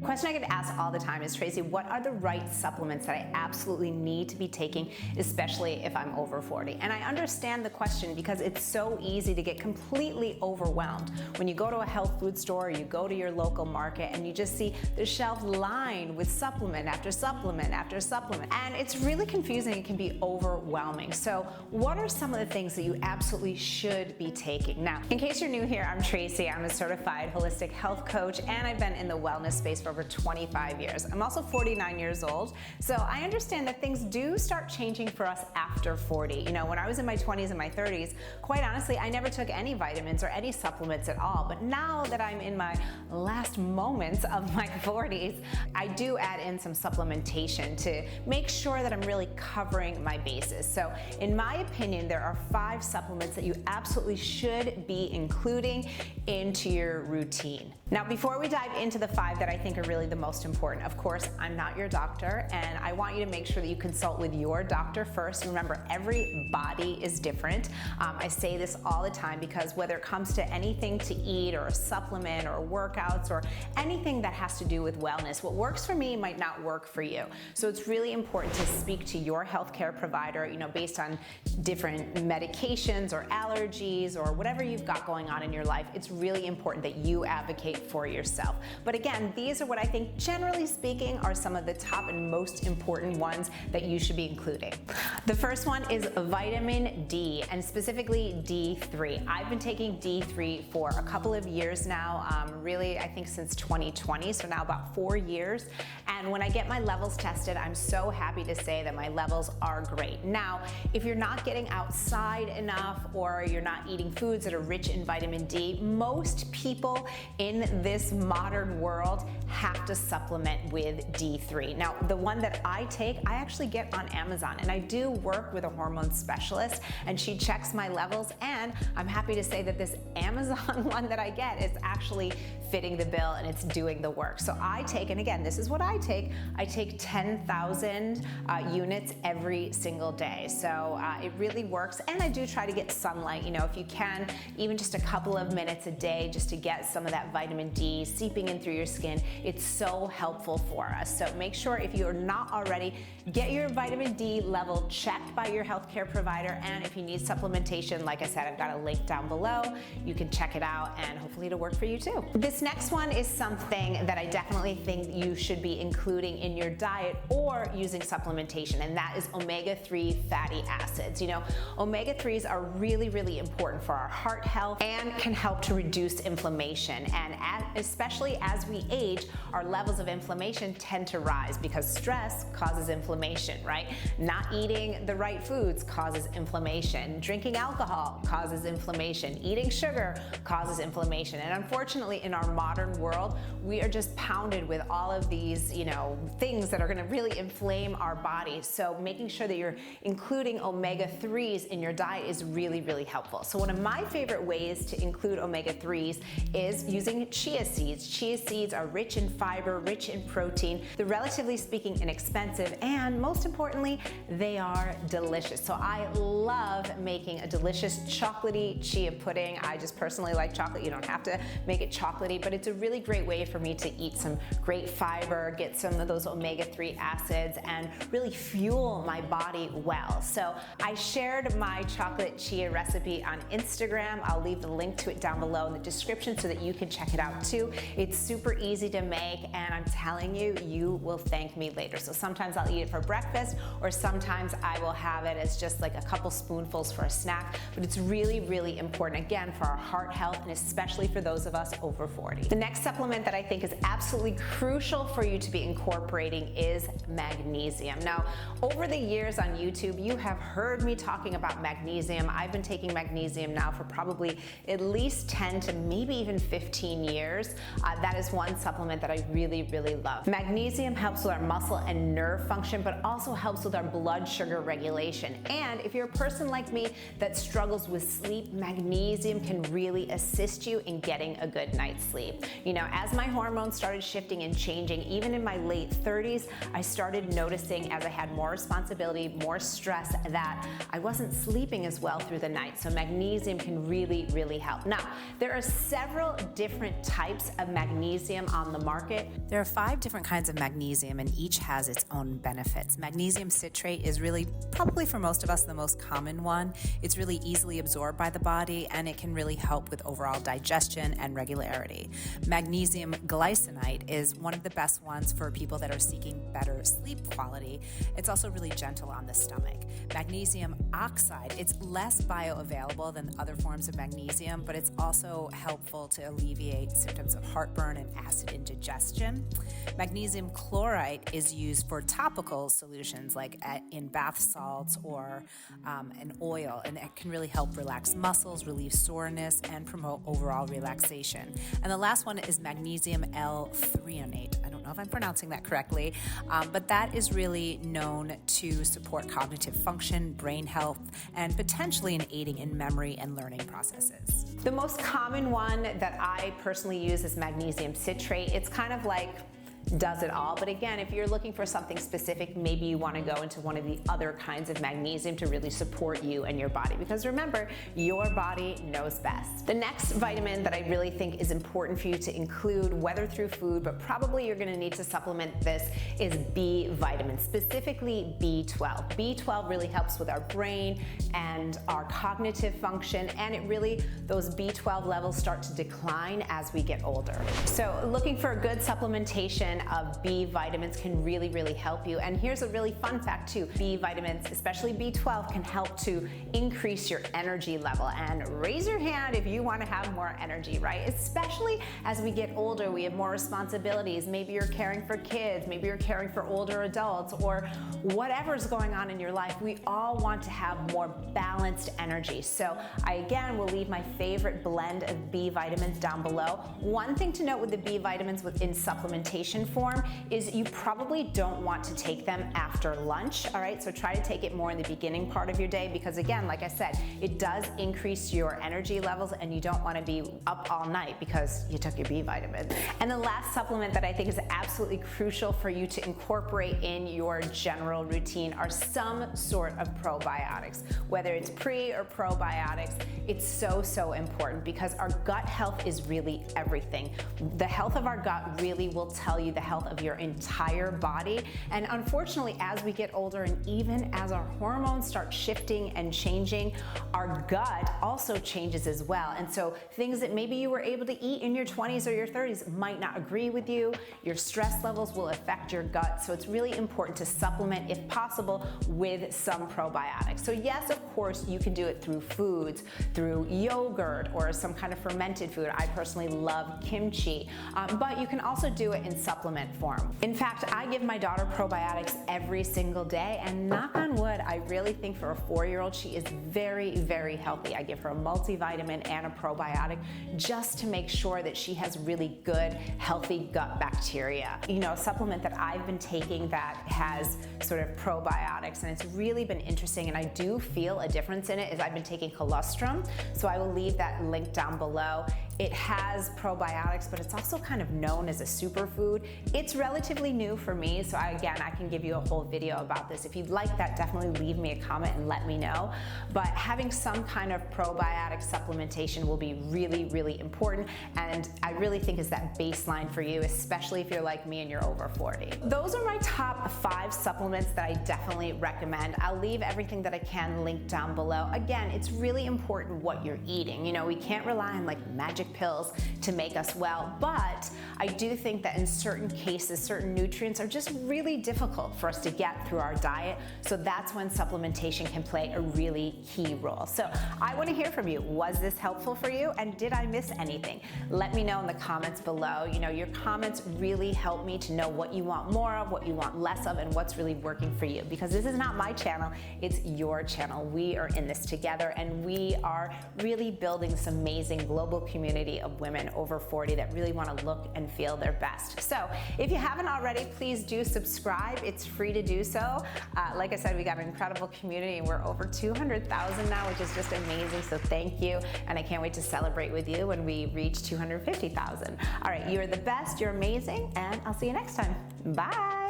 Question I get asked all the time is, Tracy, what are the right supplements that I absolutely need to be taking, especially if I'm over 40? And I understand the question because it's so easy to get completely overwhelmed when you go to a health food store, or you go to your local market, and you just see the shelf lined with supplement after supplement after supplement. And it's really confusing. It can be overwhelming. So what are some of the things that you absolutely should be taking? Now, in case you're new here, I'm Tracy. I'm a certified holistic health coach, and I've been in the wellness space for over 25 years. I'm also 49 years old, so I understand that things do start changing for us after 40. You know, when I was in my 20s and my 30s, quite honestly, I never took any vitamins or any supplements at all. But now that I'm in my last moments of my 40s, I do add in some supplementation to make sure that I'm really covering my bases. So in my opinion, there are 5 supplements that you absolutely should be including into your routine. Now, before we dive into the 5 that I think are really the most important, of course, I'm not your doctor, and I want you to make sure that you consult with your doctor first. Remember, every body is different. I say this all the time because whether it comes to anything to eat or a supplement or workouts or anything that has to do with wellness, what works for me might not work for you. So it's really important to speak to your healthcare provider, you know, based on different medications or allergies or whatever you've got going on in your life. It's really important that you advocate for yourself. But again, these are what I think, generally speaking, are some of the top and most important ones that you should be including. The first one is vitamin D, and specifically D3. I've been taking D3 for a couple of years now, really I think since 2020, so now about 4 years. And when I get my levels tested, I'm so happy to say that my levels are great. Now, if you're not getting outside enough or you're not eating foods that are rich in vitamin D, most people in this modern world have to supplement with D3. Now, the one that I take, I actually get on Amazon, and I do work with a hormone specialist, and she checks my levels, and I'm happy to say that this Amazon one that I get is actually fitting the bill and it's doing the work. So I take, and again, this is what I take 10,000 units every single day. So it really works, and I do try to get sunlight, you know, if you can, even just a couple of minutes a day, just to get some of that vitamin D seeping in through your skin. It's so helpful for us. So make sure, if you are not already, get your vitamin D level checked by your healthcare provider, and if you need supplementation, like I said, I've got a link down below. You can check it out, and hopefully it'll work for you too. This next one is something that I definitely think you should be including in your diet or using supplementation, and that is omega-3 fatty acids. You know, omega-3s are really, really important for our heart health and can help to reduce inflammation. And especially as we age, our levels of inflammation tend to rise because stress causes inflammation, right? Not eating the right foods causes inflammation. Drinking alcohol causes inflammation. Eating sugar causes inflammation. And unfortunately, in our modern world, we are just pounded with all of these, you know, things that are going to really inflame our bodies. So making sure that you're including omega-3s in your diet is really, really helpful. So one of my favorite ways to include omega-3s is using chia seeds. Chia seeds are rich in fiber, rich in protein. They're relatively speaking inexpensive, and most importantly, they are delicious. So I love making a delicious chocolatey chia pudding. I just personally like chocolate. You don't have to make it chocolatey, but it's a really great way for me to eat some great fiber, get some of those omega-3 acids, and really fuel my body well. So I shared my chocolate chia recipe on Instagram. I'll leave the link to it down below in the description so that you can check it out too. It's super easy to make, and I'm telling you, you will thank me later. So sometimes I'll eat it for breakfast, or sometimes I will have it as just like a couple spoonfuls for a snack, but it's really, really important, again, for our heart health, and especially for those of us over 40. The next supplement that I think is absolutely crucial for you to be incorporating is magnesium. Now, over the years on YouTube, you have heard me talking about magnesium. I've been taking magnesium now for probably at least 10 to maybe even 15 years. That is one supplement that I really, really love. Magnesium helps with our muscle and nerve function, but also helps with our blood sugar regulation. And if you're a person like me that struggles with sleep, magnesium can really assist you in getting a good night's sleep. sleep. You know, as my hormones started shifting and changing, even in my late 30s, I started noticing as I had more responsibility, more stress, that I wasn't sleeping as well through the night. So magnesium can really, really help. Now, there are several different types of magnesium on the market. There are 5 different kinds of magnesium, and each has its own benefits. Magnesium citrate is really, probably for most of us, the most common one. It's really easily absorbed by the body, and it can really help with overall digestion and regularity. Magnesium glycinate is one of the best ones for people that are seeking better sleep quality. It's also really gentle on the stomach. Magnesium oxide, it's less bioavailable than other forms of magnesium, but it's also helpful to alleviate symptoms of heartburn and acid indigestion. Magnesium chloride is used for topical solutions like in bath salts or an oil, and it can really help relax muscles, relieve soreness, and promote overall relaxation. And the last one is magnesium L-threonate. I don't know if I'm pronouncing that correctly, but that is really known to support cognitive function, brain health, and potentially in aiding in memory and learning processes. The most common one that I personally use is magnesium citrate. It's kind of like does it all. But again, if you're looking for something specific, maybe you want to go into one of the other kinds of magnesium to really support you and your body, because remember, your body knows best. The next vitamin that I really think is important for you to include, whether through food, but probably you're going to need to supplement this, is B vitamins, specifically B12. B12 really helps with our brain and our cognitive function, and it really, those B12 levels start to decline as we get older. So looking for a good supplementation of B vitamins can really, really help you. And here's a really fun fact too. B vitamins, especially B12, can help to increase your energy level. And raise your hand if you want to have more energy, right? Especially as we get older, we have more responsibilities. Maybe you're caring for kids, maybe you're caring for older adults, or whatever's going on in your life. We all want to have more balanced energy. So I again will leave my favorite blend of B vitamins down below. One thing to note with the B vitamins within supplementation form is you probably don't want to take them after lunch, all right? So try to take it more in the beginning part of your day, because again, like I said, it does increase your energy levels, and you don't want to be up all night because you took your B vitamin. And the last supplement that I think is absolutely crucial for you to incorporate in your general routine are some sort of probiotics. Whether it's pre or probiotics, it's so, so important, because our gut health is really everything. The health of our gut really will tell you the health of your entire body. And unfortunately, as we get older, and even as our hormones start shifting and changing, our gut also changes as well. And so things that maybe you were able to eat in your 20s or your 30s might not agree with you. Your stress levels will affect your gut. So it's really important to supplement, if possible, with some probiotics. So yes, of course, you can do it through foods, through yogurt or some kind of fermented food. I personally love kimchi, but you can also do it in supplement form. In fact, I give my daughter probiotics every single day, and knock on wood, I really think for a 4-year-old, she is very, very healthy. I give her a multivitamin and a probiotic just to make sure that she has really good, healthy gut bacteria. You know, a supplement that I've been taking that has sort of probiotics, and it's really been interesting, and I do feel a difference in it, is I've been taking colostrum. So I will leave that link down below. It has probiotics, but it's also kind of known as a superfood. It's relatively new for me, so I can give you a whole video about this. If you'd like that, definitely leave me a comment and let me know. But having some kind of probiotic supplementation will be really, really important, and I really think is that baseline for you, especially if you're like me and you're over 40. Those are my top 5 supplements that I definitely recommend. I'll leave everything that I can linked down below. Again, it's really important what you're eating. You know, we can't rely on like magic pills to make us well, but I do think that in certain cases, certain nutrients are just really difficult for us to get through our diet. So that's when supplementation can play a really key role. So I want to hear from you. Was this helpful for you? And did I miss anything? Let me know in the comments below. You know, your comments really help me to know what you want more of, what you want less of, and what's really working for you. Because this is not my channel, it's your channel. We are in this together, and we are really building this amazing global community community of women over 40 that really want to look and feel their best. So if you haven't already, please do subscribe. It's free to do so. Like I said, we got an incredible community and we're over 200,000 now, which is just amazing. So thank you. And I can't wait to celebrate with you when we reach 250,000. All right, you're the best, you're amazing, and I'll see you next time. Bye.